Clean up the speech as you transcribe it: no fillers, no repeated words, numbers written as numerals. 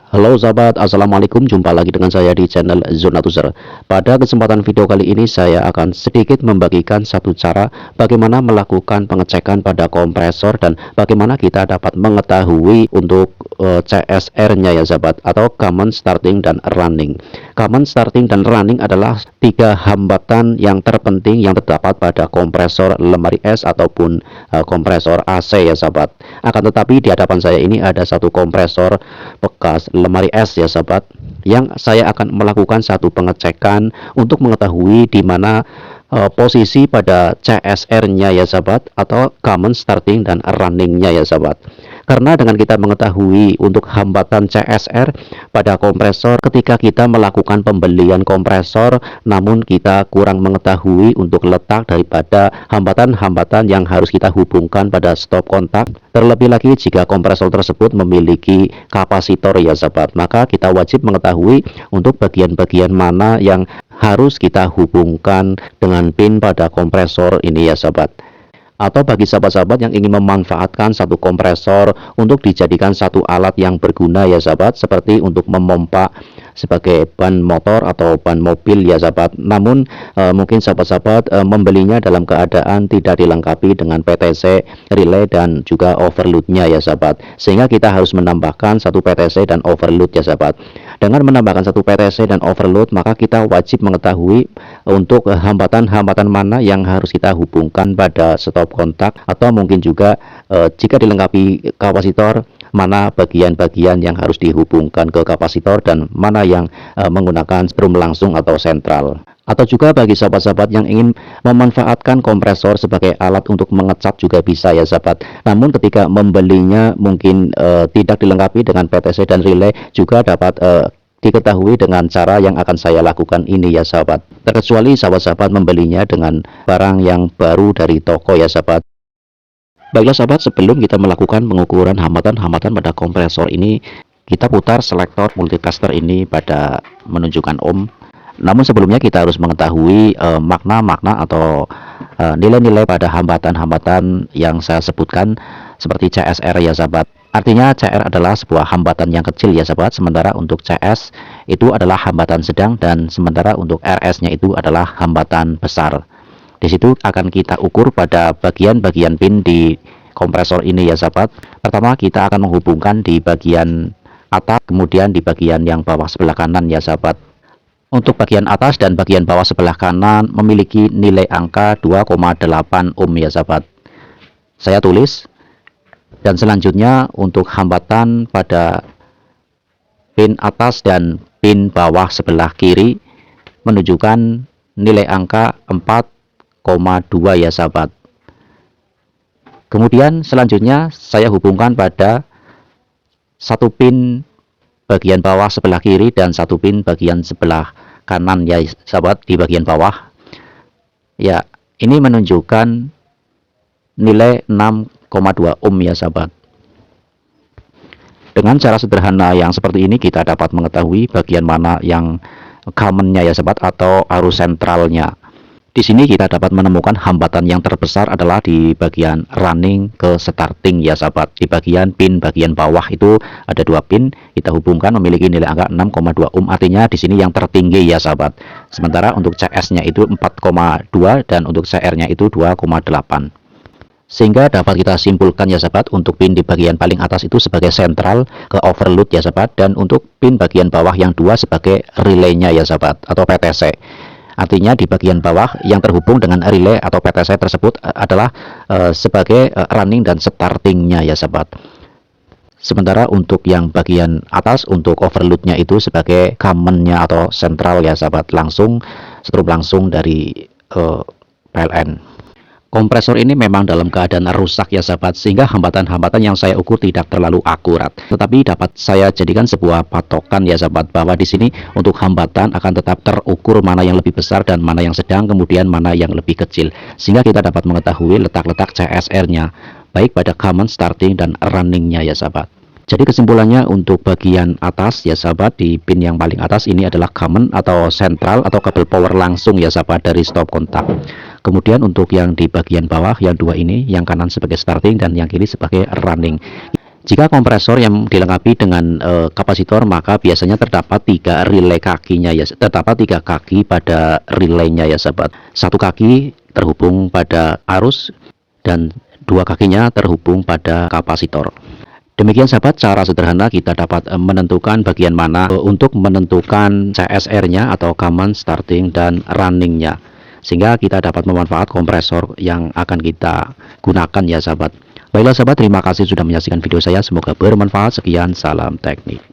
Halo sahabat, assalamualaikum. Jumpa lagi dengan saya di channel Zona User. Pada kesempatan video kali ini saya akan sedikit membagikan satu cara bagaimana melakukan pengecekan pada kompresor dan bagaimana kita dapat mengetahui untuk CSR-nya ya sahabat, atau common starting dan running. Common starting dan running adalah tiga hambatan yang terpenting yang terdapat pada kompresor lemari es ataupun kompresor AC ya sahabat. Akan tetapi di hadapan saya ini ada satu kompresor bekas lemari es ya sahabat, yang saya akan melakukan satu pengecekan untuk mengetahui di mana posisi pada CSR-nya ya sahabat, atau common starting dan running-nya ya sahabat. Karena dengan kita mengetahui untuk hambatan CSR pada kompresor ketika kita melakukan pembelian kompresor, namun kita kurang mengetahui untuk letak daripada hambatan-hambatan yang harus kita hubungkan pada stop kontak. Terlebih lagi jika kompresor tersebut memiliki kapasitor ya sahabat, maka kita wajib mengetahui untuk bagian-bagian mana yang harus kita hubungkan dengan pin pada kompresor ini ya sahabat. Atau bagi sahabat-sahabat yang ingin memanfaatkan satu kompresor untuk dijadikan satu alat yang berguna ya sahabat, seperti untuk memompa sebagai ban motor atau ban mobil ya sahabat, namun mungkin sahabat-sahabat membelinya dalam keadaan tidak dilengkapi dengan PTC, relay dan juga overloadnya ya sahabat, sehingga kita harus menambahkan satu PTC dan overload ya sahabat. Dengan menambahkan satu PTC dan overload, maka kita wajib mengetahui untuk hambatan-hambatan mana yang harus kita hubungkan pada stop kontak, atau mungkin juga jika dilengkapi kapasitor, mana bagian-bagian yang harus dihubungkan ke kapasitor dan mana yang menggunakan strum langsung atau sentral. Atau juga bagi sahabat-sahabat yang ingin memanfaatkan kompresor sebagai alat untuk mengecat juga bisa ya sahabat, namun ketika membelinya mungkin tidak dilengkapi dengan PTC dan relay, juga dapat diketahui dengan cara yang akan saya lakukan ini ya sahabat. Terkecuali sahabat-sahabat membelinya dengan barang yang baru dari toko ya sahabat. Baiklah sahabat, sebelum kita melakukan pengukuran hambatan-hambatan pada kompresor ini, kita putar selektor multicaster ini pada menunjukkan ohm. Namun sebelumnya kita harus mengetahui makna-makna atau nilai-nilai pada hambatan-hambatan yang saya sebutkan seperti CSR ya sahabat. Artinya CR adalah sebuah hambatan yang kecil ya sahabat, sementara untuk CS itu adalah hambatan sedang, dan sementara untuk RS-nya itu adalah hambatan besar. Di situ akan kita ukur pada bagian-bagian pin di kompresor ini ya sahabat. Pertama kita akan menghubungkan di bagian atas, kemudian di bagian yang bawah sebelah kanan ya sahabat. Untuk bagian atas dan bagian bawah sebelah kanan memiliki nilai angka 2,8 ohm ya sahabat. Saya tulis. Dan selanjutnya untuk hambatan pada pin atas dan pin bawah sebelah kiri menunjukkan nilai angka 4,2 ya sahabat. Kemudian selanjutnya saya hubungkan pada satu pin bagian bawah sebelah kiri dan satu pin bagian sebelah kanan ya sahabat, di bagian bawah. Ya, ini menunjukkan nilai 6,2 ohm ya sahabat. Dengan cara sederhana yang seperti ini kita dapat mengetahui bagian mana yang commonnya ya sahabat, atau arus sentralnya. Di sini kita dapat menemukan hambatan yang terbesar adalah di bagian running ke starting ya sahabat. Di bagian pin bagian bawah itu ada dua pin, kita hubungkan memiliki nilai angka 6,2 ohm, artinya di sini yang tertinggi ya sahabat. Sementara untuk CS-nya itu 4,2 dan untuk CR-nya itu 2,8. Sehingga dapat kita simpulkan ya sahabat, untuk pin di bagian paling atas itu sebagai sentral ke overload ya sahabat, dan untuk pin bagian bawah yang dua sebagai relaynya ya sahabat, atau PTC. Artinya di bagian bawah yang terhubung dengan relay atau PTC tersebut adalah sebagai running dan startingnya ya sahabat. Sementara untuk yang bagian atas untuk overloadnya itu sebagai commonnya atau sentral ya sahabat, langsung strum langsung dari PLN. Kompresor ini memang dalam keadaan rusak ya sahabat, sehingga hambatan-hambatan yang saya ukur tidak terlalu akurat. Tetapi dapat saya jadikan sebuah patokan ya sahabat, bahwa di sini untuk hambatan akan tetap terukur mana yang lebih besar dan mana yang sedang, kemudian mana yang lebih kecil. Sehingga kita dapat mengetahui letak-letak CSR-nya, baik pada common, starting, dan running-nya ya sahabat. Jadi kesimpulannya untuk bagian atas ya sahabat, di pin yang paling atas ini adalah common atau sentral atau kabel power langsung ya sahabat dari stop kontak. Kemudian untuk yang di bagian bawah yang dua ini, yang kanan sebagai starting dan yang kiri sebagai running. Jika kompresor yang dilengkapi dengan kapasitor, maka biasanya terdapat 3 relay kakinya ya, terdapat 3 kaki pada relaynya ya sahabat. Satu kaki terhubung pada arus dan 2 kakinya terhubung pada kapasitor. Demikian sahabat, cara sederhana kita dapat menentukan bagian mana untuk menentukan CSR-nya atau common starting dan running-nya, sehingga kita dapat memanfaat kompresor yang akan kita gunakan ya sahabat. Baiklah sahabat, terima kasih sudah menyaksikan video saya, semoga bermanfaat. Sekian, salam teknik.